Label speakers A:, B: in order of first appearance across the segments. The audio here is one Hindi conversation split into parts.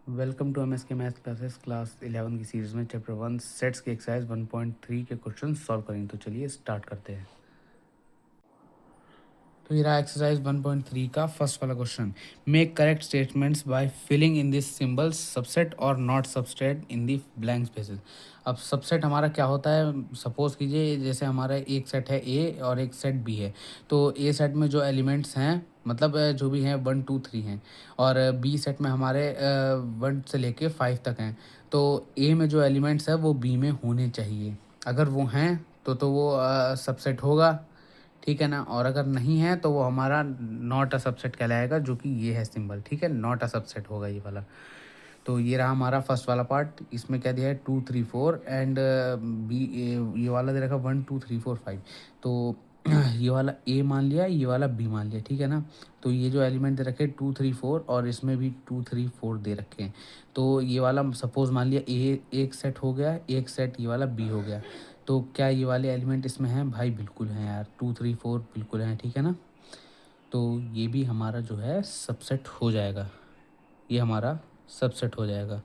A: Welcome to MSK math classes class 11 की सीरीज़ में चैप्टर 1 सेट्स की एक्सरसाइज 1.3 के क्वेश्चन सॉल्व करेंगे। तो चलिए स्टार्ट करते हैं। तो ये रहा एक्सरसाइज 1.3 का फर्स्ट वाला question. Make correct statements by filling in this symbols subset और not subset in the blank spaces. अब सबसेट हमारा क्या होता है, सपोज कीजिए जैसे हमारा एक सेट है ए और एक सेट बी है। तो ए सेट में जो एलिमेंट्स हैं मतलब जो भी हैं 1 2 3 हैं, और बी सेट में हमारे 1 से लेके 5 तक हैं। तो ए में जो एलिमेंट्स है वो बी में होने चाहिए। अगर वो हैं तो वो सबसेट होगा, ठीक है ना। और अगर नहीं है तो वो हमारा नॉट अ सबसेट कहलाएगा, जो कि ये है सिंबल, ठीक है, नॉट अ सबसेट होगा ये वाला। तो ये रहा हमारा फर्स्ट वाला पार्ट। इसमें क्या दिया है 2 3 4 एंड बी, ये वाला दे रखा 1 2 3 4 5। तो ये वाला ए मान लिया, ये वाला बी मान लिया, ठीक है ना। तो ये जो एलिमेंट दे रखे 2 3 4 और इसमें भी 2 3 4 दे रखे हैं। तो ये वाला सपोज मान लिया ए एक सेट हो गया, एक सेट ये वाला बी हो गया। तो क्या ये वाले एलिमेंट इसमें हैं? भाई बिल्कुल हैं यार, 2 3 4 बिल्कुल हैं, ठीक है ना। तो ये भी हमारा जो है सबसेट हो जाएगा, ये हमारा सबसेट हो जाएगा,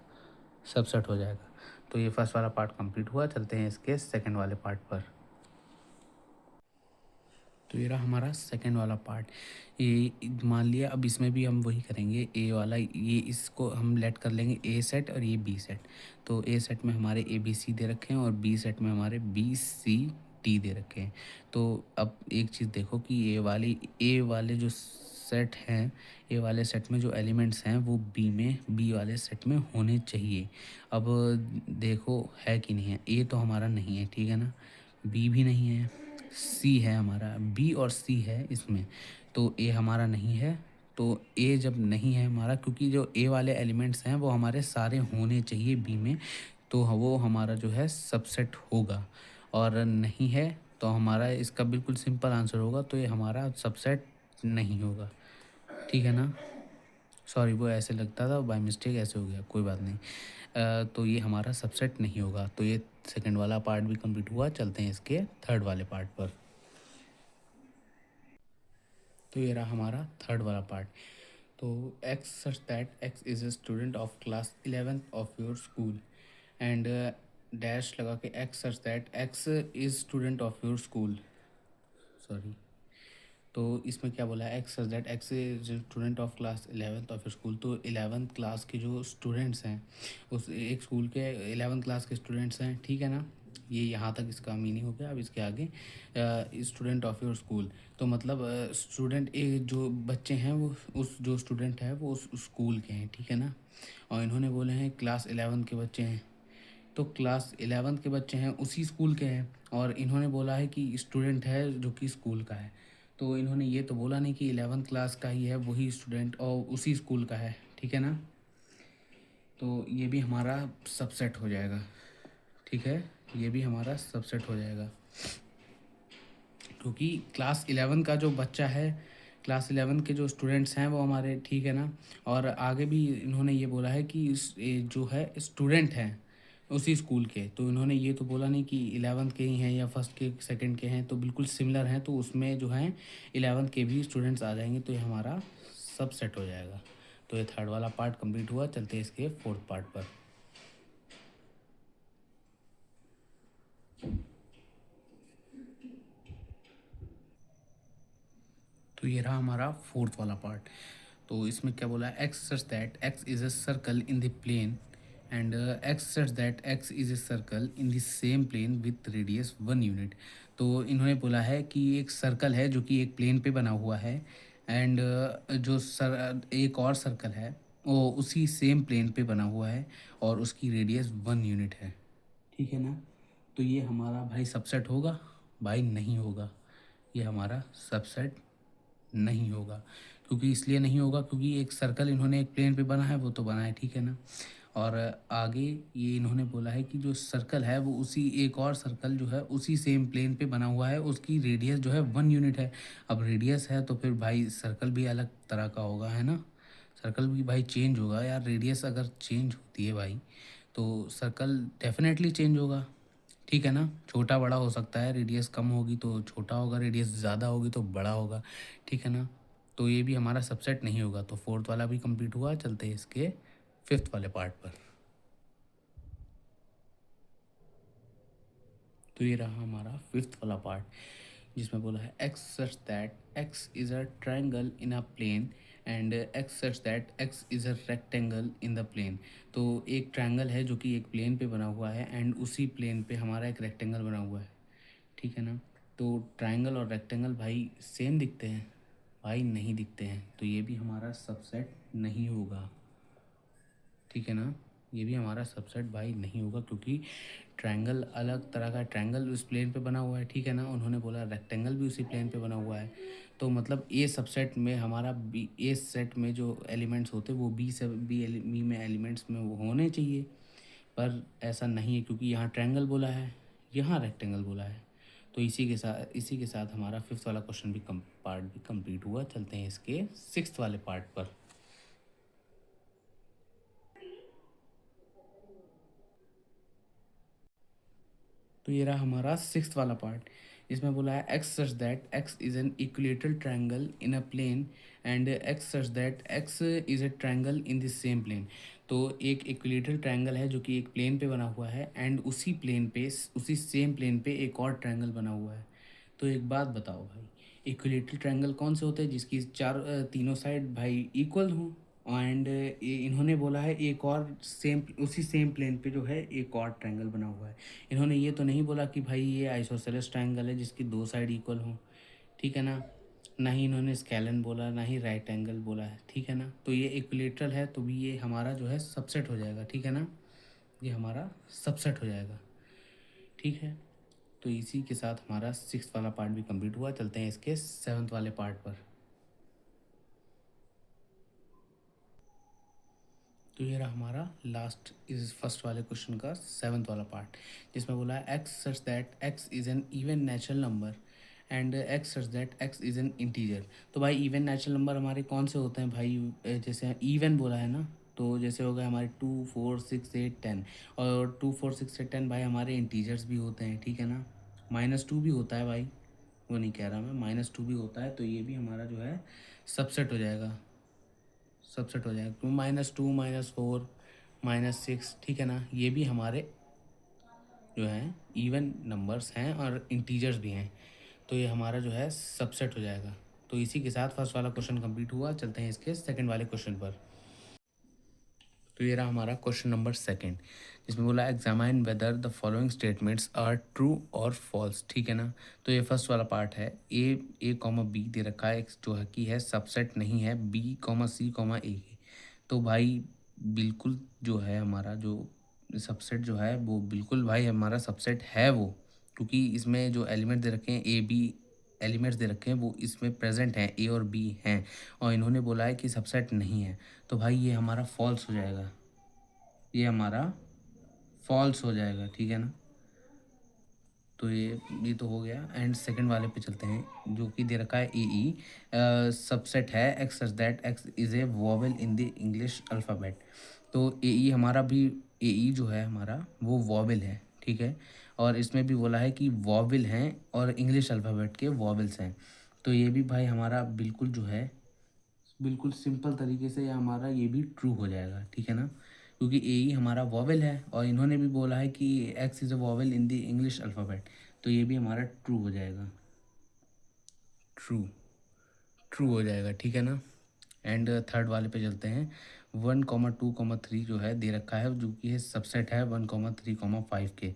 A: सबसेट हो जाएगा। तो ये फर्स्ट वाला पार्ट कंप्लीट हुआ। चलते हैं इसके सेकंड वाले पार्ट पर। तो ये रहा हमारा सेकंड वाला पार्ट। ये मान लिया, अब इसमें भी हम वही करेंगे, ए वाला ये इसको हम लेट कर लेंगे ए सेट और ये बी सेट। तो ए सेट में हमारे ए बी सी दे रखे हैं और बी सेट में हमारे बी सी टी दे रखे हैं। तो अब एक चीज़ देखो कि ए वाले जो सेट हैं, ए वाले सेट में जो एलिमेंट्स हैं वो बी में, बी वाले सेट में होने चाहिए। अब देखो है कि नहीं है, ए तो हमारा नहीं है, ठीक है ना, बी भी नहीं है, सी है हमारा, बी और सी है इसमें। तो ए हमारा नहीं है। तो ए जब नहीं है हमारा, क्योंकि जो ए वाले एलिमेंट्स हैं वो हमारे सारे होने चाहिए बी में, तो वो हमारा जो है सबसेट होगा। और नहीं है तो हमारा इसका बिल्कुल सिंपल आंसर होगा, तो ये हमारा सबसेट नहीं होगा, ठीक है ना। सॉरी, वो ऐसे लगता था, बाय मिस्टेक ऐसे हो गया, कोई बात नहीं। तो ये हमारा सबसेट नहीं होगा। तो ये सेकंड वाला पार्ट भी कंप्लीट हुआ। चलते हैं इसके थर्ड वाले पार्ट पर। तो ये रहा हमारा थर्ड वाला पार्ट। तो x such that X is a student of class 11th of your school and dash लगा के x such that X is student of your school, sorry. तो इसमें क्या बोला है, X such that X is student of class 11th of your school. तो 11th क्लास के जो स्टूडेंट्स हैं, उस एक स्कूल के 11th क्लास के स्टूडेंट्स हैं, ठीक है ना। ये यहाँ तक इसका मीनिंग हो गया। अब इसके आगे स्टूडेंट ऑफ योर स्कूल, तो मतलब स्टूडेंट जो बच्चे हैं वो उस जो स्टूडेंट है वो उस स्कूल के हैं, ठीक है ना। और इन्होंने बोले हैं क्लास 11 के बच्चे हैं, तो क्लास 11 के बच्चे हैं उसी स्कूल के हैं। और इन्होंने बोला है कि स्टूडेंट है जो कि स्कूल का है। तो इन्होंने ये तो बोला नहीं कि 11th क्लास का ही है वही स्टूडेंट और उसी स्कूल का है, ठीक है ना। तो ये भी हमारा सबसेट हो जाएगा, ठीक है, ये भी हमारा सबसेट हो जाएगा, क्योंकि क्लास 11 का जो बच्चा है, क्लास 11 के जो स्टूडेंट्स हैं वो हमारे, ठीक है ना। और आगे भी इन्होंने ये बोला है कि ये जो है स्टूडेंट हैं उसी स्कूल के। तो इन्होंने ये तो बोला नहीं कि 11th के ही हैं या फर्स्ट के सेकंड के हैं, तो बिल्कुल सिमिलर हैं, तो उसमें जो हैं 11th के भी स्टूडेंट्स आ जाएंगे, तो ये हमारा सब सेट हो जाएगा। तो ये थर्ड वाला पार्ट कंप्लीट हुआ। चलते हैं इसके फोर्थ पार्ट पर। तो ये रहा हमारा फोर्थ वाला पार्ट। तो इसमें क्या बोला है, X such that X is a circle in the plane and X such that X is a circle in the same plane with radius 1 unit. तो इन्होंने बोला है कि एक सर्कल है जो कि एक प्लेन पे बना हुआ है, एंड जो एक और सर्कल है वो उसी सेम प्लेन पे बना हुआ है और उसकी रेडियस 1 यूनिट है, ठीक है ना। तो ये हमारा भाई सबसेट होगा? भाई नहीं होगा, ये हमारा सबसेट नहीं होगा। क्योंकि इसलिए नहीं होगा क्योंकि एक सर्कल इन्होंने एक प्लेन पे बना है, वो तो बना है, ठीक है ना। और आगे ये इन्होंने बोला है कि जो सर्कल है वो उसी एक और सर्कल जो है उसी सेम प्लेन पे बना हुआ है, उसकी रेडियस जो है 1 यूनिट है। अब रेडियस है तो फिर भाई सर्कल भी अलग तरह का होगा, है ना। सर्कल भी भाई चेंज होगा यार, रेडियस अगर चेंज होती है भाई तो सर्कल डेफिनेटली चेंज होगा, ठीक है ना। छोटा बड़ा हो सकता है, रेडियस कम होगी तो छोटा होगा, रेडियस ज़्यादा होगी तो बड़ा होगा, ठीक है ना। तो ये भी हमारा सबसेट नहीं होगा। तो फोर्थ वाला भी कंप्लीट हुआ। चलते हैं इसके फिफ्थ वाले पार्ट पर। तो ये रहा हमारा फिफ्थ वाला पार्ट, जिसमें बोला है X such that X is a triangle in a plane and X such that X is a rectangle in the plane. तो एक ट्रायंगल है जो कि एक प्लेन पे बना हुआ है एंड उसी प्लेन पे हमारा एक रेक्टेंगल बना हुआ है, ठीक है ना। तो ट्रायंगल और रेक्टेंगल भाई सेम दिखते हैं? भाई नहीं दिखते हैं, तो ये भी हमारा सबसेट नहीं होगा, ठीक है ना। ये भी हमारा सबसेट भाई नहीं होगा, क्योंकि ट्रायंगल अलग तरह का ट्रायंगल उस प्लेन पे बना हुआ है, ठीक है ना। उन्होंने बोला रेक्टेंगल भी उसी प्लेन पे बना हुआ है, तो मतलब ए सबसेट में हमारा बी, ए सेट में जो एलिमेंट्स होते हैं वो बी सब बी में एलिमेंट्स में वो होने चाहिए, पर ऐसा नहीं है, क्योंकि यहाँ ट्रायंगल बोला है, यहाँ रेक्टेंगल बोला है। तो इसी के साथ हमारा फिफ्थ वाला क्वेश्चन भी पार्ट भी कंप्लीट हुआ। चलते हैं इसके सिक्स्थ वाले पार्ट पर। तो ये रहा हमारा सिक्स्थ वाला पार्ट, इसमें बोला है X such that X is an equilateral triangle in a plane and X such that X is a triangle in this same plane. तो एक इक्विलेटरल ट्रायंगल है जो कि एक प्लेन पे बना हुआ है एंड उसी प्लेन पे, उसी सेम प्लेन पे एक और ट्रायंगल बना हुआ है। तो एक बात बताओ भाई, इक्विलेटरल ट्रायंगल कौन से होते हैं जिसकी तीनों साइड भाई इक्वल हों, एंड इन्होंने बोला है एक और सेम उसी सेम प्लेन पे जो है एक और ट्रायंगल बना हुआ है। इन्होंने ये तो नहीं बोला कि भाई ये आइसोसेलेस ट्रायंगल है जिसकी दो साइड इक्वल हों, ठीक है ना। ना ही इन्होंने स्केलन बोला, ना ही राइट एंगल बोला है, ठीक है ना। तो ये इक्विलेटरल है, तो भी ये हमारा जो है सबसेट हो जाएगा, ठीक है ना। ये हमारा सबसेट हो जाएगा, ठीक है। तो इसी के साथ हमारा सिक्स वाला पार्ट भी कंप्लीट हुआ। चलते हैं इसके सेवन्थ वाले पार्ट पर। तो ये रहा हमारा लास्ट इस फर्स्ट वाले क्वेश्चन का सेवन्थ वाला पार्ट, जिसमें बोला है X such that X is an even natural number and X such that X is an integer. तो भाई इवन नेचुरल नंबर हमारे कौन से होते हैं भाई, जैसे इवन बोला है ना, तो जैसे हो गए हमारे 2 4 6 8 10, और 2 4 6 8 10 भाई हमारे इंटीजर्स भी होते हैं, ठीक है ना। -2 भी होता है भाई, वो नहीं कह रहा मैं, -2 भी होता है, तो ये भी हमारा जो है सबसेट हो जाएगा, सबसेट हो जाएगा। तो -2 -4 -6, ठीक है ना, ये भी हमारे जो हैं इवन नंबर्स हैं और इंटीजर्स भी हैं, तो ये हमारा जो है सबसेट हो जाएगा। तो इसी के साथ फर्स्ट वाला क्वेश्चन कंप्लीट हुआ। चलते हैं इसके सेकंड वाले क्वेश्चन पर। तो ये रहा हमारा क्वेश्चन नंबर सेकंड, जिसमें बोला examine whether the following statements are true और फॉल्स, ठीक है ना। तो ये फर्स्ट वाला पार्ट है, ए कॉमा बी दे रखा है, जो है कि है सबसेट नहीं है बी कॉमा सी कॉमा ए के। तो भाई बिल्कुल जो है हमारा जो सबसेट जो है वो बिल्कुल भाई हमारा सबसेट है वो, क्योंकि इसमें जो एलिमेंट दे रखे हैं ए बी एलिमेंट्स दे रखे हैं वो इसमें प्रेजेंट हैं, ए और बी हैं, और इन्होंने बोला है कि सबसेट नहीं है। तो भाई ये हमारा फॉल्स हो जाएगा, ये हमारा फॉल्स हो जाएगा, ठीक है ना। तो ये तो हो गया। एंड सेकंड वाले पे चलते हैं, जो कि दे रखा है ए ई सबसेट है X such that X is a vowel in the English alphabet. तो ए ई हमारा भी, ए ई जो है हमारा वो वॉवेल है, ठीक है। और इसमें भी बोला है कि वॉवेल हैं और इंग्लिश अल्फ़ाबेट के वॉवेल्स हैं। तो ये भी भाई हमारा बिल्कुल जो है बिल्कुल सिंपल तरीके से हमारा ये भी ट्रू हो जाएगा, ठीक है ना, क्योंकि ए ही हमारा वॉवेल है और इन्होंने भी बोला है कि x is a vowel in the English alphabet, तो ये भी हमारा ट्रू हो जाएगा, ट्रू ट्रू हो जाएगा, ठीक है ना। एंड थर्ड वाले पे चलते हैं। 1 2 3 जो है दे रखा है, जो कि है सबसेट है 1 3 5 के।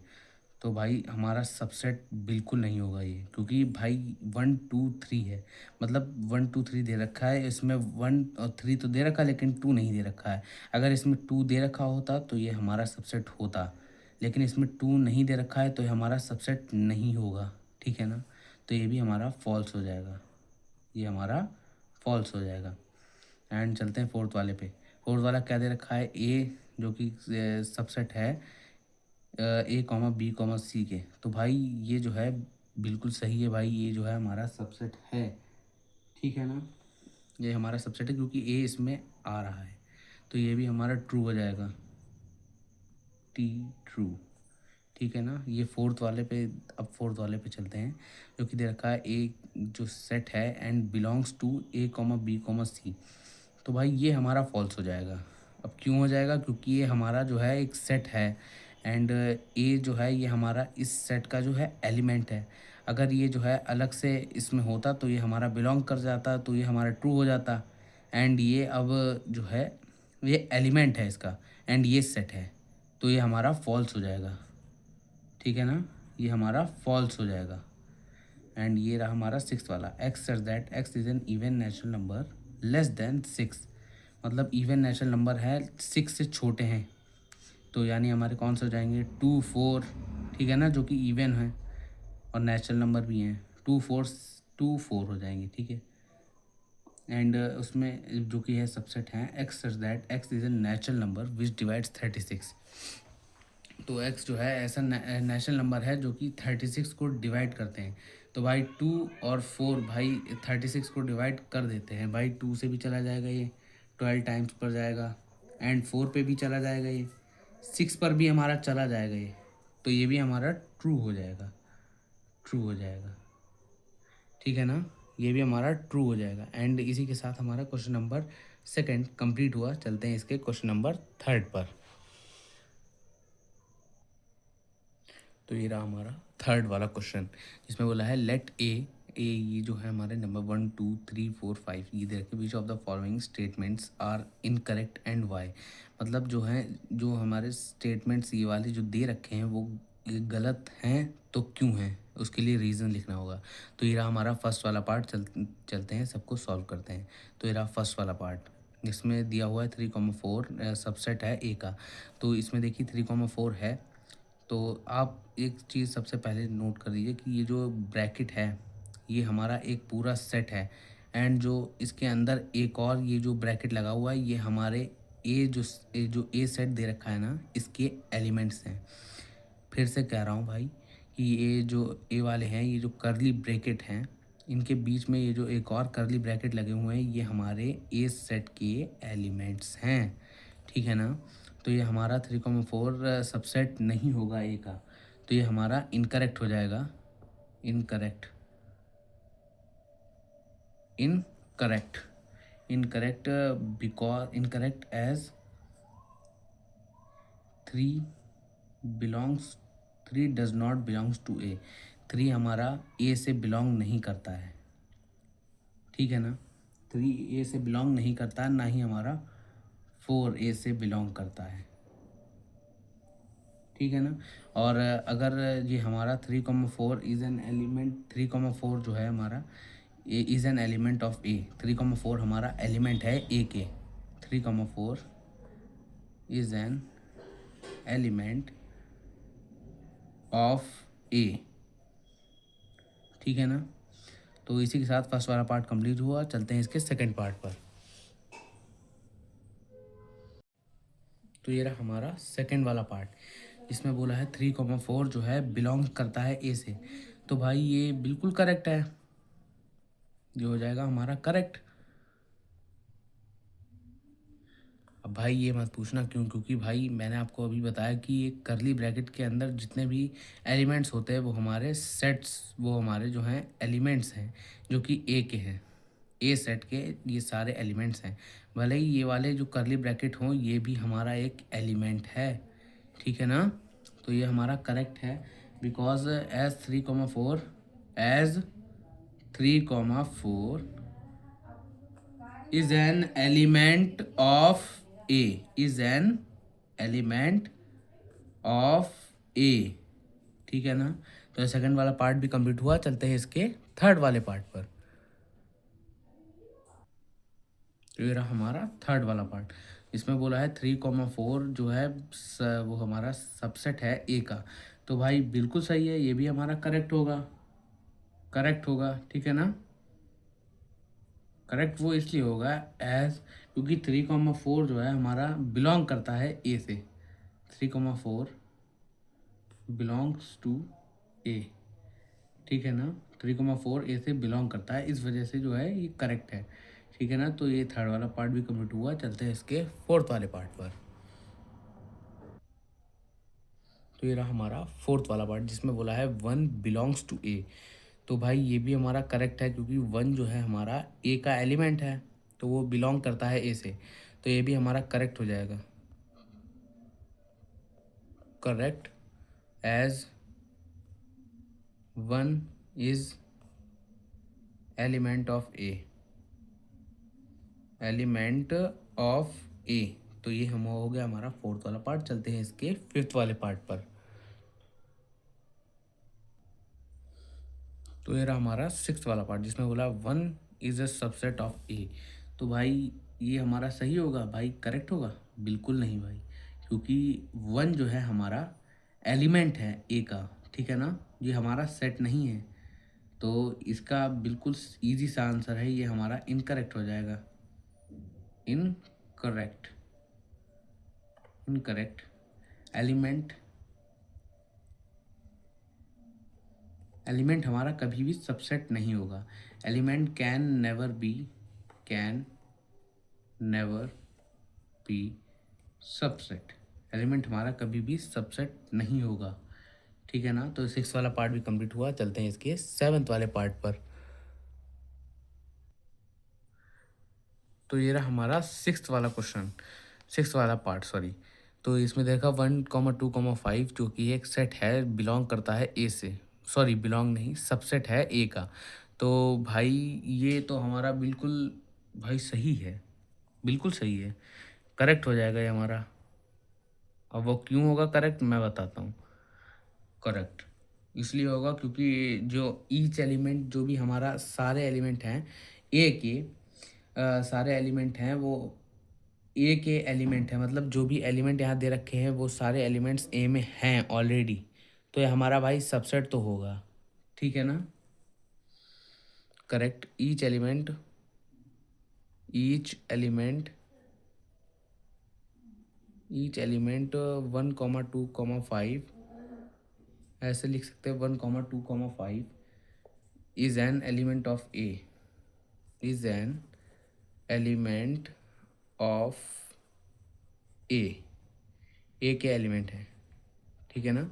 A: तो भाई हमारा सबसेट बिल्कुल नहीं होगा ये, क्योंकि भाई 1 2 3 है, मतलब 1 2 3 दे रखा है, इसमें 1 और 3 तो दे रखा है लेकिन 2 नहीं दे रखा है। अगर इसमें 2 दे रखा होता तो ये हमारा सबसेट होता, लेकिन इसमें 2 नहीं दे रखा है तो ये हमारा सबसेट नहीं होगा, ठीक है ना। तो ये भी हमारा फॉल्स हो जाएगा, ये हमारा फॉल्स हो जाएगा। एंड चलते हैं फोर्थ वाले पे। फोर्थ वाला क्या दे रखा है, ए जो कि सबसेट है ए कॉमा बी कॉमा सी के। तो भाई ये जो है बिल्कुल सही है भाई, ये जो है हमारा सबसेट है, ठीक है ना। ये हमारा सबसेट है क्योंकि ए इसमें आ रहा है, तो ये भी हमारा ट्रू हो जाएगा, टी ट्रू, ठीक है ना। ये फोर्थ वाले पे, अब फोर्थ वाले पे चलते हैं, जो कि दे रखा है ए जो सेट है and belongs to A comma B comma C. तो भाई ये हमारा फॉल्स हो जाएगा, अब क्यों हो जाएगा, क्योंकि ये हमारा जो है एक सेट है एंड ए जो है ये हमारा इस सेट का जो है एलिमेंट है। अगर ये जो है अलग से इसमें होता तो ये हमारा बिलोंग कर जाता, तो ये हमारा ट्रू हो जाता। एंड ये अब जो है ये एलिमेंट है इसका एंड ये सेट है, तो ये हमारा फॉल्स हो जाएगा। ठीक है ना, ये हमारा फॉल्स हो जाएगा। एंड ये रहा हमारा सिक्स वाला, x such that X is N even natural number less than six. मतलब इवन नेचुरल नंबर है, सिक्स से छोटे हैं, तो यानी हमारे कौन से हो जाएंगे, टू फोर। ठीक है ना, जो कि इवन है और नेचुरल नंबर भी हैं, टू फोर हो जाएंगे। ठीक है, एंड उसमें जो कि है सबसेट हैं, x such that X is a natural number which divides 36। तो x जो है ऐसा नेचुरल नंबर है जो कि 36 को डिवाइड करते हैं। तो भाई 2 और 4 भाई 36 को डिवाइड कर देते हैं। भाई 2 से भी चला जाएगा ये, 12 टाइम्स पर जाएगा, एंड 4 पे भी चला जाएगा ये, 6 पर भी हमारा चला जाएगा ये, तो ये भी हमारा ट्रू हो जाएगा, ट्रू हो जाएगा। ठीक है ना, ये भी हमारा ट्रू हो जाएगा। एंड इसी के साथ हमारा क्वेश्चन नंबर सेकंड कंप्लीट हुआ। चलते हैं इसके क्वेश्चन नंबर थर्ड पर। तो ये रहा हमारा थर्ड वाला क्वेश्चन, जिसमें बोला है लेट ए ये जो है हमारे नंबर 1 2 3 4 5 ये दे रखे, which of the following statements are incorrect and why. मतलब जो है, जो हमारे स्टेटमेंट्स ये वाले जो दे रखे हैं वो ये गलत हैं तो क्यों हैं, उसके लिए रीज़न लिखना होगा। तो ये रहा हमारा फर्स्ट वाला पार्ट। चलते हैं सबको सॉल्व करते हैं। तो ये रहा फर्स्ट वाला पार्ट, जिसमें दिया हुआ है 3,4 सबसेट है ए का। तो इसमें देखिए 3,4 है। तो आप एक चीज़ सबसे पहले नोट कर दीजिए कि ये जो ब्रैकेट है ये हमारा एक पूरा सेट है, एंड जो इसके अंदर एक और ये जो ब्रैकेट लगा हुआ है ये हमारे जो ए सेट दे रखा है ना इसके एलिमेंट्स हैं। फिर से कह रहा हूँ भाई कि ये जो ए वाले हैं, ये जो करली ब्रैकेट हैं, इनके बीच में ये जो एक और करली ब्रैकेट लगे हुए हैं ये हमारे ए सेट के एलिमेंट्स हैं। ठीक है ना, तो ये हमारा 3,4 सबसेट नहीं होगा ए का, तो ये हमारा इनकरेक्ट हो जाएगा। Incorrect, incorrect, incorrect because incorrect as 3 belongs 3 does not belongs to A. 3 हमारा ए से बिलोंग नहीं करता है। ठीक है ना, 3 ए से बिलोंग नहीं करता है, ना ही हमारा 4 ए से बिलोंग करता है। ठीक है ना, और अगर ये हमारा 3,4 इज़ एन एलिमेंट, 3,4 जो है हमारा A is an element of A, 3,4 हमारा एलिमेंट है ए के, 3,4 is an element of A. ठीक है ना, तो इसी के साथ फर्स्ट वाला पार्ट कंप्लीट हुआ। चलते हैं इसके सेकंड पार्ट पर। तो ये रहा हमारा सेकंड वाला पार्ट, इसमें बोला है 3,4 जो है बिलोंग करता है ए से। तो भाई ये बिल्कुल करेक्ट है, जो हो जाएगा हमारा करेक्ट। अब भाई ये मत पूछना क्यों, क्योंकि भाई मैंने आपको अभी बताया कि ये करली ब्रैकेट के अंदर जितने भी एलिमेंट्स होते हैं वो हमारे सेट्स, वो हमारे जो हैं एलिमेंट्स हैं जो कि ए के हैं, ए सेट के ये सारे एलिमेंट्स हैं। भले ही ये वाले जो करली ब्रैकेट हों ये भी हमारा एक एलिमेंट है। ठीक है ना, तो ये हमारा करेक्ट है, because as 3,4 as 3,4 is an element of A, is an element of A। ठीक है ना, तो सेकंड वाला पार्ट भी कंप्लीट हुआ। चलते हैं इसके थर्ड वाले पार्ट पर। तो ये रहा हमारा थर्ड वाला पार्ट, इसमें बोला है 3,4 जो है वो हमारा सबसेट है ए का। तो भाई बिल्कुल सही है, ये भी हमारा करेक्ट होगा, करेक्ट होगा। ठीक है ना, करेक्ट वो इसलिए होगा एज, क्योंकि 3,4 जो है हमारा बिलोंग करता है ए से, 3,4 बिलोंग्स टू ए। ठीक है ना, 3,4 ए से बिलोंग करता है, इस वजह से जो है ये करेक्ट है। ठीक है ना, तो ये थर्ड वाला पार्ट भी कंप्लीट हुआ। चलते हैं इसके फोर्थ वाले पार्ट पर। तो ये रहा हमारा फोर्थ वाला पार्ट, जिसमें बोला है 1 बिलोंग्स टू ए। तो भाई ये भी हमारा करेक्ट है, क्योंकि 1 जो है हमारा ए का एलिमेंट है, तो वो बिलोंग करता है ए से। तो ये भी हमारा करेक्ट हो जाएगा, correct, as one is element of A, element of A. तो ये हम हो गया हमारा फोर्थ वाला पार्ट। चलते हैं इसके फिफ्थ वाले पार्ट पर। तो ये रहा हमारा सिक्स्थ वाला पार्ट जिसमें बोला one is a subset of A. तो भाई ये हमारा सही होगा भाई, करेक्ट होगा? बिल्कुल नहीं भाई, क्योंकि वन जो है हमारा एलिमेंट है ए का, ठीक है ना, ये हमारा सेट नहीं है। तो इसका बिल्कुल इजी सा आंसर है, ये हमारा इनकरेक्ट हो जाएगा, इनकरेक्ट, इनकरेक्ट। एलिमेंट, एलिमेंट हमारा कभी भी सबसेट नहीं होगा। Element can never be, can never be subset. Element हमारा कभी भी सबसेट नहीं होगा, ठीक है ना। तो सिक्स वाला पार्ट भी कंप्लीट हुआ। चलते हैं इसके सेवन्थ वाले पार्ट पर। तो ये रहा हमारा सिक्स्थ वाला क्वेश्चन, सिक्स्थ वाला पार्ट, सॉरी। तो इसमें देखा 1, 2, 5 जो कि एक सेट है, बिलोंग करता है ए से, सॉरी बिलोंग नहीं, सबसेट है ए का। तो भाई ये तो हमारा बिल्कुल भाई सही है, बिल्कुल सही है, करेक्ट हो जाएगा ये हमारा। अब वो क्यों होगा करेक्ट, मैं बताता हूँ। करेक्ट इसलिए होगा क्योंकि जो ईच एलिमेंट, जो भी हमारा सारे एलिमेंट हैं ए के, सारे एलिमेंट हैं वो ए के एलिमेंट है, मतलब जो भी एलिमेंट यहाँ दे रखे हैं वो सारे एलिमेंट्स ए में हैं ऑलरेडी। तो ये हमारा भाई सबसेट तो होगा, ठीक है ना। Correct, each element, each element, each element 1, 2, 5, ऐसे लिख सकते हैं 1, 2, 5 is an element of A, is an element of A, A के एलिमेंट है, ठीक है ना।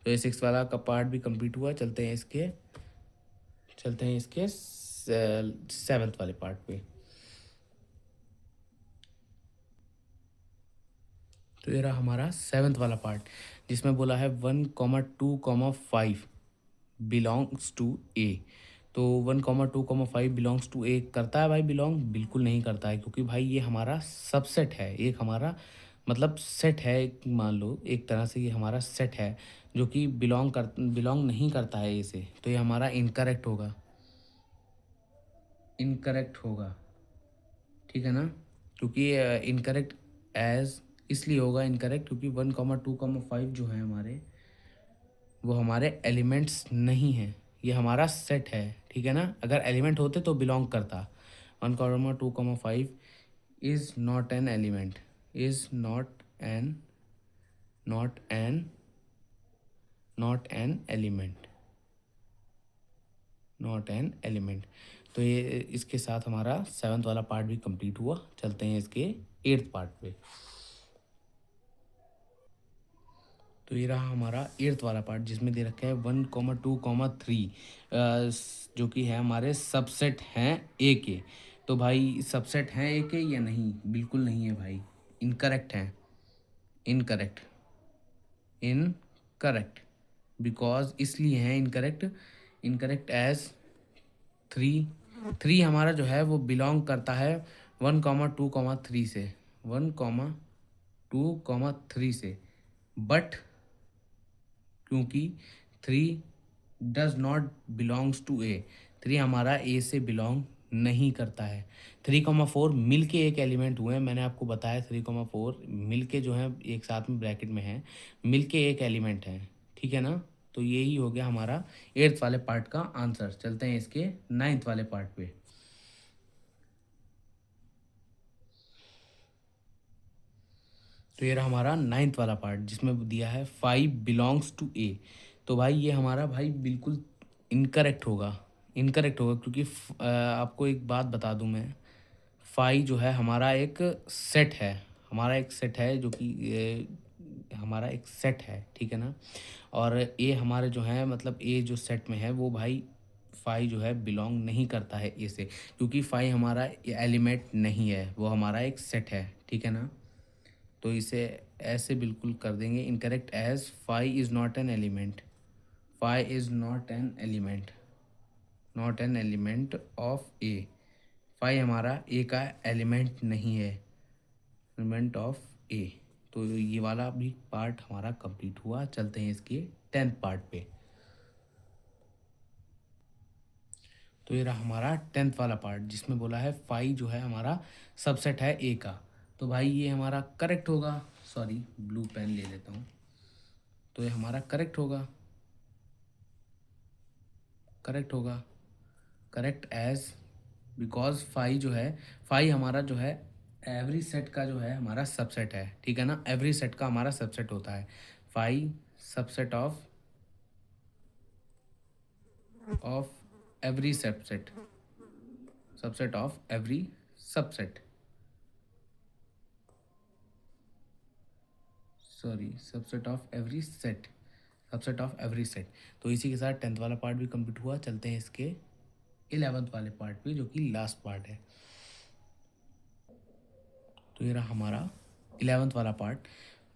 A: तो ये सिक्स वाला का पार्ट भी कंप्लीट हुआ। चलते हैं इसके, चलते हैं इसके सेवन्थ वाले पार्ट पे। तो ये रहा हमारा सेवन्थ वाला पार्ट जिसमें बोला है 1, 2, 5 बिलोंग्स टू ए। तो 1, 2, 5 बिलोंग्स टू ए करता है भाई बिलोंग? बिल्कुल नहीं करता है, क्योंकि भाई ये हमारा सबसेट है, एक हमारा मतलब सेट है, मान लो एक तरह से ये हमारा सेट है जो कि बिलोंग नहीं करता है ए से। तो ये हमारा इनकरेक्ट होगा, इनकरेक्ट होगा, ठीक है ना। क्योंकि इनकरेक्ट एज इसलिए होगा इनकरेक्ट क्योंकि 1, 2, 5 जो है हमारे, वो हमारे एलिमेंट्स नहीं हैं, ये हमारा सेट है, ठीक है ना। अगर एलिमेंट होते तो बिलोंग करता। 1, 2, 5 is not an element, is not N not an element, not an element. तो ये इसके साथ हमारा सेवन्थ वाला पार्ट भी कंप्लीट हुआ। चलते हैं इसके एट्थ पार्ट पे। तो ये रहा हमारा एट्थ वाला पार्ट जिसमें दे रखा है 1, 2, 3 जो कि है हमारे सबसेट हैं ए के। तो भाई सबसेट हैं ए के या नहीं? बिल्कुल नहीं है भाई, इनकरेक्ट है, इनकरेक्ट, इनकरेक्ट। बिकॉज इसलिए है incorrect, incorrect as three, three हमारा जो है वो बिलोंग करता है 1, 2, 3 से, 1, 2, 3 से। बट क्योंकि three does not belongs to A, three हमारा ए से बिलोंग नहीं करता है। 3, 4 मिल के एक एलिमेंट हुए हैं, मैंने आपको बताया 3, 4 मिल के जो है एक साथ में ब्रैकेट में है, मिल के एक एलिमेंट है, ठीक है ना। तो यही हो गया हमारा एट्थ वाले पार्ट का आंसर। चलते हैं इसके नाइन्थ वाले पार्ट पे। तो ये रहा हमारा नाइन्थ वाला पार्ट जिसमें दिया है 5 बिलोंग्स टू ए। तो भाई ये हमारा भाई बिल्कुल इनकरेक्ट होगा, इनकरेक्ट होगा क्योंकि आपको एक बात बता दूं मैं, 5 जो है हमारा एक सेट है, हमारा एक सेट है जो कि हमारा एक सेट है, ठीक है ना। और ए हमारे जो है मतलब ए जो सेट में है वो भाई 5 जो है बिलोंग नहीं करता है ए से, क्योंकि 5 हमारा एलिमेंट नहीं है, वो हमारा एक सेट है, ठीक है ना। तो इसे ऐसे बिल्कुल कर देंगे, incorrect as five is not an element, five is not an element, not an element of A, five हमारा ए का एलिमेंट नहीं है, एलिमेंट ऑफ ए। तो ये वाला भी पार्ट हमारा कंप्लीट हुआ। चलते हैं इसके 10th पार्ट पे। तो ये रहा हमारा 10th वाला पार्ट जिसमें बोला है फाइव जो है हमारा सबसेट है ए का। तो भाई ये हमारा करेक्ट होगा, सॉरी ब्लू पेन ले लेता हूँ। तो ये हमारा करेक्ट होगा, करेक्ट होगा, करेक्ट एज, बिकॉज फाइव जो है, फाइव हमारा जो है एवरी सेट का जो है हमारा सबसेट है, ठीक है ना। एवरी सेट का हमारा सबसेट होता है five, subset of every subset, subset of every subset, sorry subset of every set, subset of every set. तो इसी के साथ 10th वाला पार्ट भी कंप्लीट हुआ। चलते हैं इसके 11th वाले पार्ट पे जो कि लास्ट पार्ट है। तो ये रहा हमारा 11th वाला पार्ट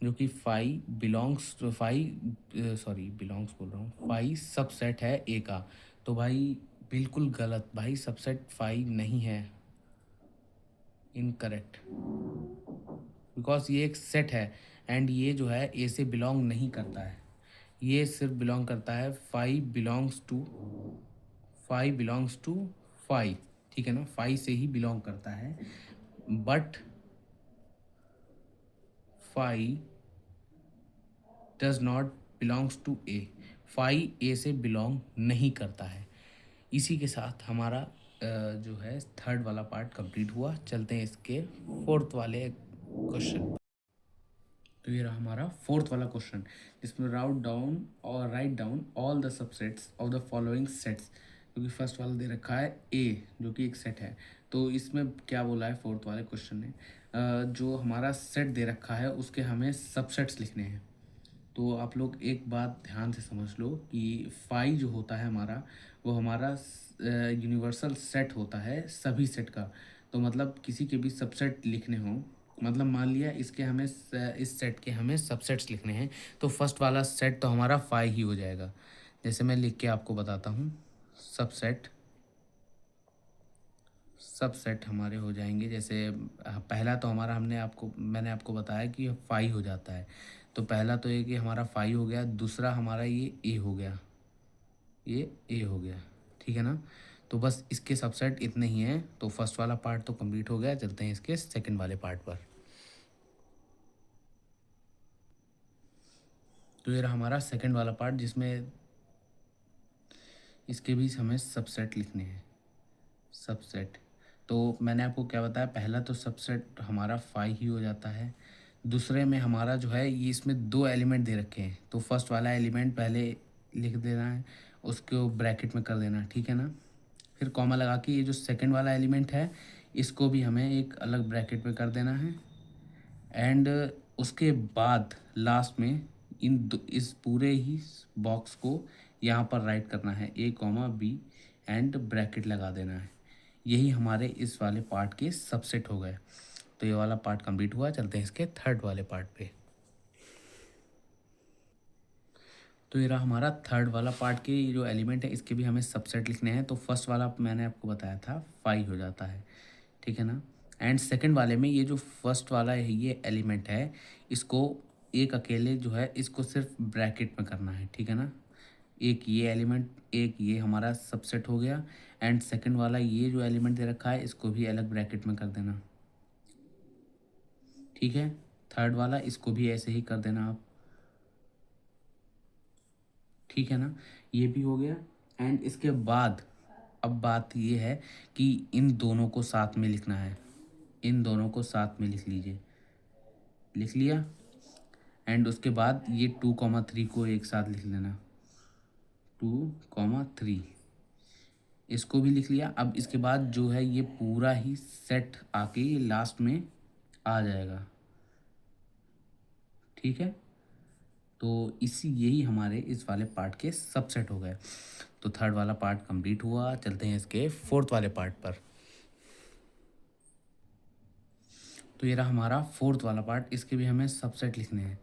A: जो कि five belongs, five sorry belongs बोल रहा हूँ, फाइव सबसेट है ए का। तो भाई बिल्कुल गलत, भाई सबसेट फाइव नहीं है, इनकरेक्ट, बिकॉज ये एक सेट है एंड ये जो है ए से बिलोंग नहीं करता है, ये सिर्फ बिलोंग करता है five belongs to, five belongs to five, ठीक है ना, फाइव से ही बिलोंग करता है। But five does not belongs to A, five A से बिलोंग नहीं करता है। इसी के साथ हमारा जो है थर्ड वाला पार्ट कंप्लीट हुआ। चलते हैं इसके फोर्थ वाले क्वेश्चन। तो ये रहा हमारा फोर्थ वाला क्वेश्चन जिसमें write down all the subsets of the following sets, क्योंकि फर्स्ट वाला दे रखा है ए जो कि एक सेट है। तो इसमें क्या बोला है फोर्थ वाले क्वेश्चन ने, जो हमारा सेट दे रखा है उसके हमें सबसेट्स लिखने हैं। तो आप लोग एक बात ध्यान से समझ लो कि फाइव जो होता है हमारा, वो हमारा यूनिवर्सल सेट होता है सभी सेट का। तो मतलब किसी के भी सबसेट लिखने हो, मतलब मान लिया इसके हमें इस सेट के हमें सबसेट्स लिखने हैं, तो फर्स्ट वाला सेट तो हमारा फाइव ही हो जाएगा। जैसे मैं लिख के आपको बताता हूँ, सबसेट, सबसेट हमारे हो जाएंगे जैसे पहला तो हमारा मैंने आपको बताया कि फाइव हो जाता है। तो पहला तो ये कि हमारा फाइव हो गया, दूसरा हमारा ये ए हो गया, ये ए हो गया, ठीक है ना। तो बस इसके सबसेट इतने ही हैं। तो फर्स्ट वाला पार्ट तो कंप्लीट हो गया। चलते हैं इसके सेकंड वाले पार्ट पर। तो ये रहा हमारा सेकंड वाला पार्ट जिसमें इसके भी हमें सबसेट लिखने हैं, सबसेट। तो मैंने आपको क्या बताया, पहला तो सबसेट हमारा फाइव ही हो जाता है। दूसरे में हमारा जो है ये इसमें दो एलिमेंट दे रखे हैं, तो फर्स्ट वाला एलिमेंट पहले लिख देना है, उसको ब्रैकेट में कर देना, ठीक है ना। फिर कॉमा लगा के ये जो सेकंड वाला एलिमेंट है इसको भी हमें एक अलग ब्रैकेट में कर देना है। एंड उसके बाद लास्ट में इस पूरे ही बॉक्स को यहाँ पर राइट करना है, ए कॉमा बी एंड ब्रैकेट लगा देना है। यही हमारे इस वाले पार्ट के सबसेट हो गए। तो ये वाला पार्ट कंप्लीट हुआ। चलते हैं इसके थर्ड वाले पार्ट पे। तो ये रहा हमारा थर्ड वाला पार्ट के जो एलिमेंट है इसके भी हमें सबसेट लिखने हैं। तो फर्स्ट वाला मैंने आपको बताया था फाइव हो जाता है, ठीक है ना। एंड सेकंड वाले में ये जो फर्स्ट वाला है ये एलिमेंट है, इसको एक अकेले जो है इसको सिर्फ ब्रैकेट में करना है, ठीक है ना। एक ये एलिमेंट, एक ये हमारा सबसेट हो गया। एंड सेकंड वाला ये जो एलिमेंट दे रखा है इसको भी अलग ब्रैकेट में कर देना, ठीक है। थर्ड वाला इसको भी ऐसे ही कर देना आप, ठीक है ना। ये भी हो गया। एंड इसके बाद अब बात ये है कि इन दोनों को साथ में लिखना है, इन दोनों को साथ में लिख लीजिए, लिख लिया। एंड उसके बाद ये 2,3 को एक साथ लिख लेना, 2,3 इसको भी लिख लिया। अब इसके बाद जो है ये पूरा ही सेट आके ये लास्ट में आ जाएगा, ठीक है। तो इसी यही हमारे इस वाले पार्ट के सबसेट हो गए। तो थर्ड वाला पार्ट कंप्लीट हुआ। चलते हैं इसके फोर्थ वाले पार्ट पर। तो ये रहा हमारा फोर्थ वाला पार्ट, इसके भी हमें सबसेट लिखने हैं,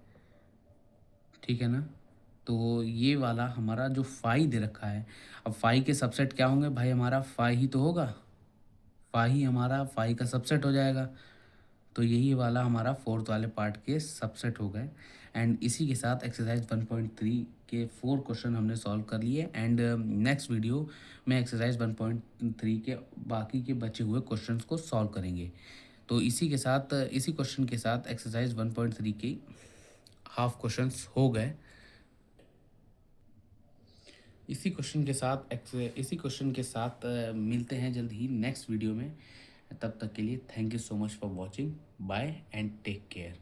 A: ठीक है ना। तो ये वाला हमारा जो फाई दे रखा है, अब फाई के सबसेट क्या होंगे भाई, हमारा फाई ही तो होगा, फाई ही हमारा फाई का सबसेट हो जाएगा। तो यही वाला हमारा फोर्थ वाले पार्ट के सबसेट हो गए। एंड इसी के साथ एक्सरसाइज 1.3 के 4 क्वेश्चन हमने सॉल्व कर लिए। एंड नेक्स्ट वीडियो में एक्सरसाइज 1.3 के बाकी के बचे हुए क्वेश्चंस को सॉल्व करेंगे। तो इसी के साथ, इसी क्वेश्चन के साथ एक्सरसाइज 1.3 के हाफ क्वेश्चंस हो गए। इसी क्वेश्चन के साथ मिलते हैं जल्द ही नेक्स्ट वीडियो में। तब तक के लिए thank you so much for watching, bye and take care.